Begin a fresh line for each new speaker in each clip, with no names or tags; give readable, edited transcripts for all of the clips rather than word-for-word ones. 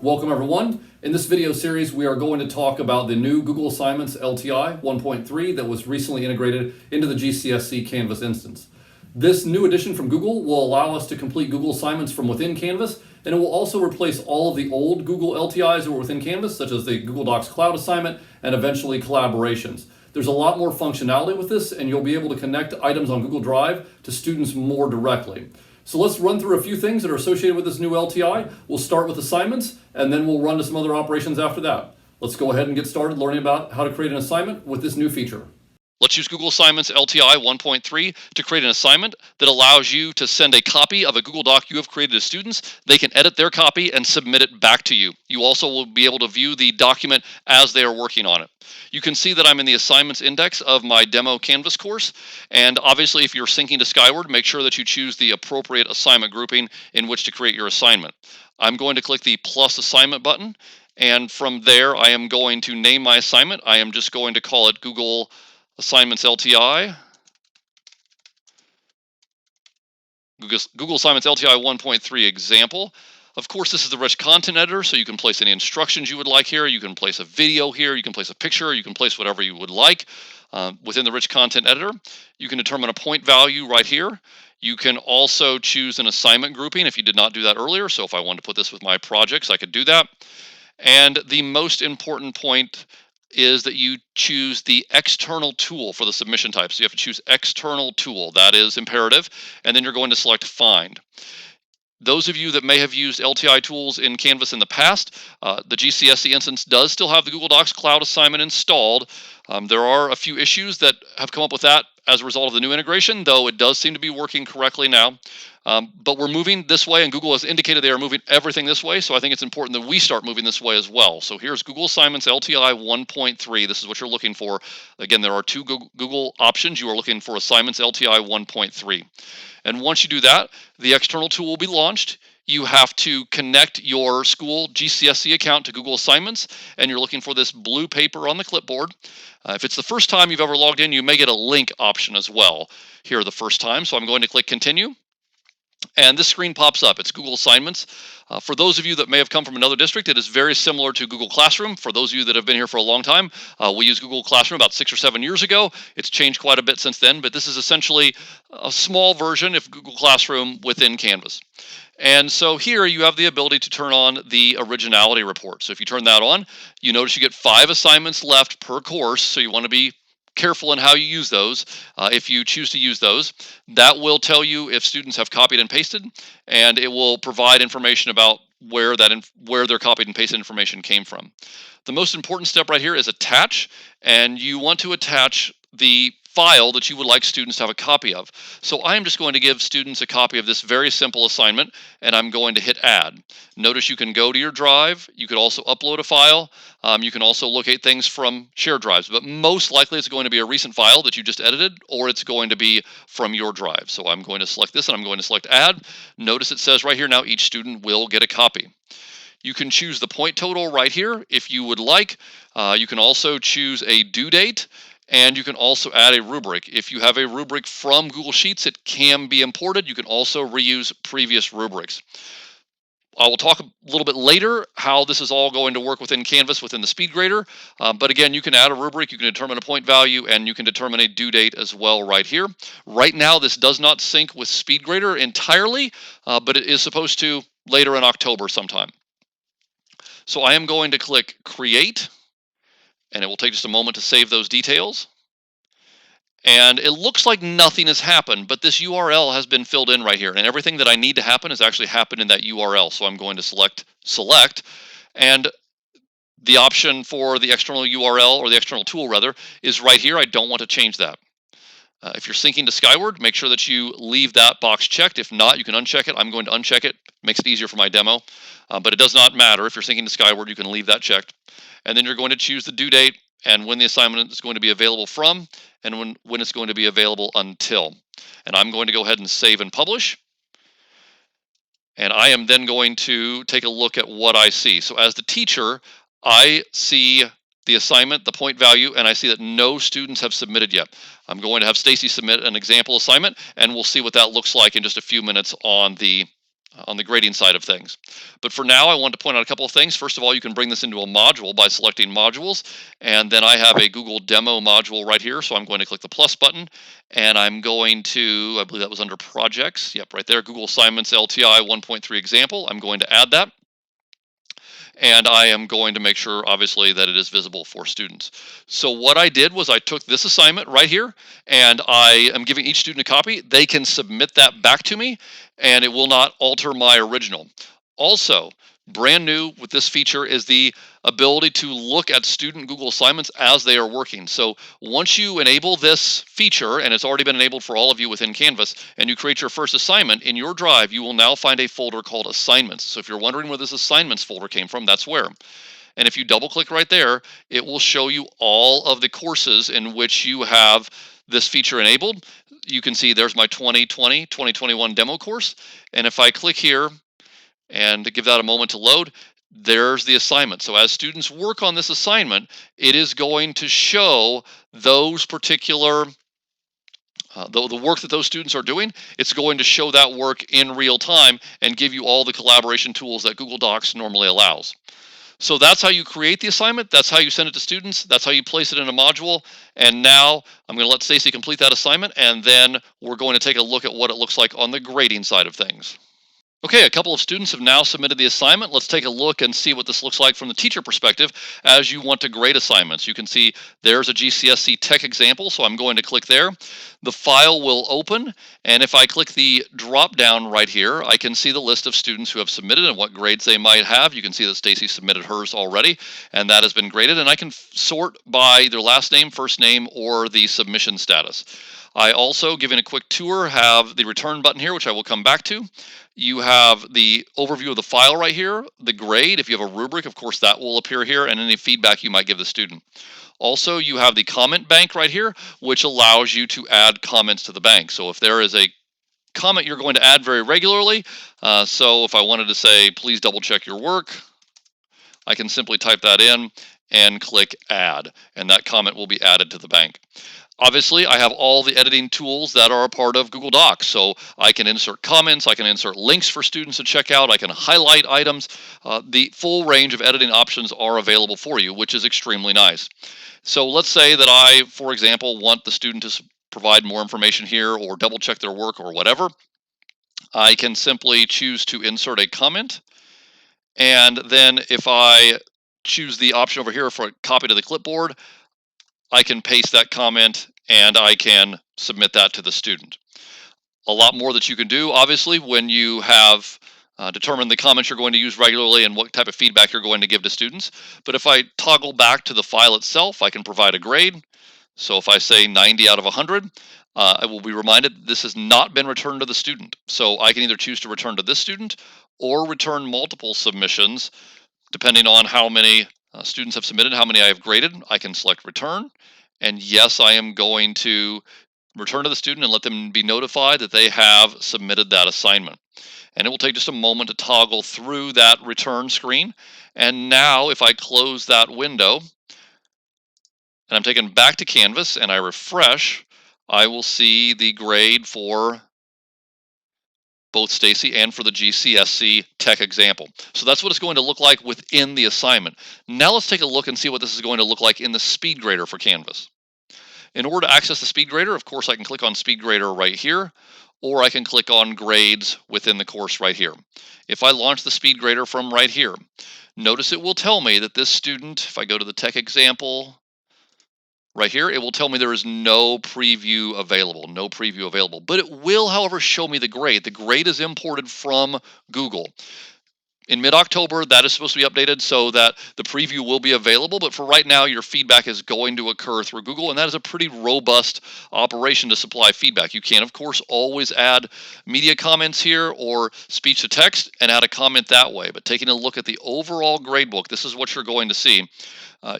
Welcome everyone. In this video series, we are going to talk about the new Google Assignments LTI 1.3 that was recently integrated into the GCSC Canvas instance. This new addition from Google will allow us to complete Google Assignments from within Canvas, and it will also replace all of the old Google LTIs that were within Canvas, such as the Google Docs Cloud Assignment and eventually collaborations. There's a lot more functionality with this, and you'll be able to connect items on Google Drive to students more directly. So let's run through a few things that are associated with this new LTI. We'll start with assignments, and then we'll run to some other operations after that. Let's go ahead and get started learning about how to create an assignment with this new feature.
Let's use Google Assignments LTI 1.3 to create an assignment that allows you to send a copy of a Google Doc you have created to students. They can edit their copy and submit it back to you. You also will be able to view the document as they are working on it. You can see that I'm in the assignments index of my demo Canvas course, and obviously if you're syncing to Skyward, make sure that you choose the appropriate assignment grouping in which to create your assignment. I'm going to click the plus assignment button, and from there I am going to name my assignment. I am just going to call it Google Assignments LTI. Google Assignments LTI 1.3 example. Of course, this is the rich content editor, so you can place any instructions you would like here. You can place a video here. You can place a picture. You can place whatever you would like within the rich content editor. You can determine a point value right here. You can also choose an assignment grouping if you did not do that earlier. So if I wanted to put this with my projects, I could do that. And the most important point is that you choose the external tool for the submission type. So you have to choose external tool. That is imperative. And then you're going to select find. Those of you that may have used LTI tools in Canvas in the past, the GCSC instance does still have the Google Docs Cloud Assignment installed. There are a few issues that have come up with that as a result of the new integration, though it does seem to be working correctly now. But we're moving this way, and Google has indicated they are moving everything this way, so I think it's important that we start moving this way as well. So here's Google Assignments LTI 1.3. This is what you're looking for. Again, there are two Google options. You are looking for Assignments LTI 1.3. And once you do that, the external tool will be launched. You have to connect your school GCSC account to Google Assignments, and you're looking for this blue paper on the clipboard. If it's the first time you've ever logged in, you may get a link option as well here the first time. So I'm going to click Continue. And this screen pops up. It's Google Assignments. For those of you that may have come from another district, it is very similar to Google Classroom. For those of you that have been here for a long time, we used Google Classroom about 6 or 7 years ago. It's changed quite a bit since then, but this is essentially a small version of Google Classroom within Canvas. And so here you have the ability to turn on the originality report. So if you turn that on, you notice you get 5 assignments left per course. So you want to be careful in how you use those. If you choose to use those, that will tell you if students have copied and pasted, and it will provide information about where their copied and pasted information came from. The most important step right here is attach, and you want to attach the file that you would like students to have a copy of. So I am just going to give students a copy of this very simple assignment, and I'm going to hit add. Notice you can go to your drive. You could also upload a file. You can also locate things from shared drives, but most likely it's going to be a recent file that you just edited, or it's going to be from your drive. So I'm going to select this, and I'm going to select add. Notice it says right here now each student will get a copy. You can choose the point total right here if you would like. You can also choose a due date, and you can also add a rubric. If you have a rubric from Google Sheets, it can be imported. You can also reuse previous rubrics. I will talk a little bit later how this is all going to work within Canvas within the speed grader. But again, you can add a rubric, you can determine a point value, and you can determine a due date as well right here. Right now, this does not sync with speed grader entirely, but it is supposed to later in October sometime. So I am going to click Create, and it will take just a moment to save those details. And it looks like nothing has happened, but this URL has been filled in right here, and everything that I need to happen has actually happened in that URL. So I'm going to select, and the option for the external URL, or the external tool rather, is right here. I don't want to change that. If you're syncing to Skyward, make sure that you leave that box checked. If not, you can uncheck it. I'm going to uncheck it. Makes it easier for my demo, but it does not matter. If you're syncing to Skyward, you can leave that checked. And then you're going to choose the due date and when the assignment is going to be available from, and when it's going to be available until. And I'm going to go ahead and save and publish. And I am then going to take a look at what I see. So as the teacher, I see the assignment, the point value, and I see that no students have submitted yet. I'm going to have Stacy submit an example assignment, and we'll see what that looks like in just a few minutes on the on the grading side of things. But for now, I want to point out a couple of things. First of all, you can bring this into a module by selecting modules. And then I have a Google demo module right here. So I'm going to click the plus button and I'm going to, I believe that was under projects. Yep, right there, Google Assignments LTI 1.3 example. I'm going to add that. And I am going to make sure, obviously, that it is visible for students. So what I did was I took this assignment right here, and I am giving each student a copy. They can submit that back to me, and it will not alter my original. Also, brand new with this feature is the ability to look at student Google assignments as they are working. So once you enable this feature, and it's already been enabled for all of you within Canvas, and you create your first assignment, in your drive, you will now find a folder called Assignments. So if you're wondering where this Assignments folder came from, that's where. And if you double click right there, it will show you all of the courses in which you have this feature enabled. You can see there's my 2020-2021 demo course. And if I click here, and to give that a moment to load, there's the assignment. So as students work on this assignment, it is going to show those particular, the work that those students are doing. It's going to show that work in real time and give you all the collaboration tools that Google Docs normally allows. So that's how you create the assignment. That's how you send it to students. That's how you place it in a module. And now I'm going to let Stacy complete that assignment, and then we're going to take a look at what it looks like on the grading side of things. Okay, a couple of students have now submitted the assignment. Let's take a look and see what this looks like from the teacher perspective as you want to grade assignments. You can see there's a GCSC tech example, so I'm going to click there. The file will open, and if I click the drop down right here, I can see the list of students who have submitted and what grades they might have. You can see that Stacy submitted hers already, and that has been graded, and I can sort by their last name, first name, or the submission status. I also, given a quick tour, have the return button here, which I will come back to. You have the overview of the file right here, the grade. If you have a rubric, of course, that will appear here, and any feedback you might give the student. Also, you have the comment bank right here, which allows you to add comments to the bank. So if there is a comment you're going to add very regularly, so if I wanted to say, please double check your work, I can simply type that in and click add, and that comment will be added to the bank. Obviously, I have all the editing tools that are a part of Google Docs. So I can insert comments, I can insert links for students to check out, I can highlight items. The full range of editing options are available for you, which is extremely nice. So let's say that I, for example, want the student to provide more information here or double check their work or whatever. I can simply choose to insert a comment. And then if I choose the option over here for a copy to the clipboard, I can paste that comment and I can submit that to the student. A lot more that you can do, obviously, when you have determined the comments you're going to use regularly and what type of feedback you're going to give to students. But if I toggle back to the file itself, I can provide a grade. So if I say 90 out of 100, I will be reminded this has not been returned to the student. So I can either choose to return to this student or return multiple submissions, depending on how many students have submitted, how many I have graded. I can select return. And yes, I am going to return to the student and let them be notified that they have submitted that assignment. And it will take just a moment to toggle through that return screen. And now if I close that window and I'm taken back to Canvas and I refresh, I will see the grade for both Stacy and for the GCSC tech example. So that's what it's going to look like within the assignment. Now let's take a look and see what this is going to look like in the speed grader for Canvas. In order to access the speed grader, of course, I can click on speed grader right here, or I can click on grades within the course right here. If I launch the speed grader from right here, notice it will tell me that this student, if I go to the tech example, right here, it will tell me there is no preview available, but it will, however, show me the grade. The grade is imported from Google. In mid-October, that is supposed to be updated so that the preview will be available, but for right now, your feedback is going to occur through Google, and that is a pretty robust operation to supply feedback. You can, of course, always add media comments here or speech to text and add a comment that way, but taking a look at the overall gradebook, this is what you're going to see.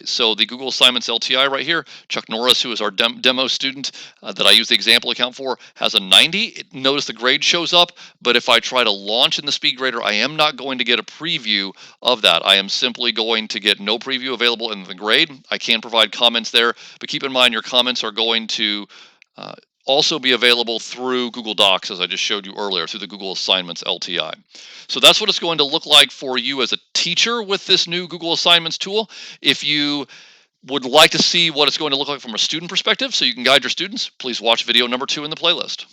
So the Google Assignments LTI right here, Chuck Norris, who is our demo student that I use the example account for, has a 90. Notice the grade shows up, but if I try to launch in the speed grader, I am not going to get a preview of that. I am simply going to get no preview available in the grade. I can provide comments there, but keep in mind your comments are going to also be available through Google Docs, as I just showed you earlier, through the Google Assignments LTI. So that's what it's going to look like for you as a teacher with this new Google Assignments tool. If you would like to see what it's going to look like from a student perspective so you can guide your students, please watch video number 2 in the playlist.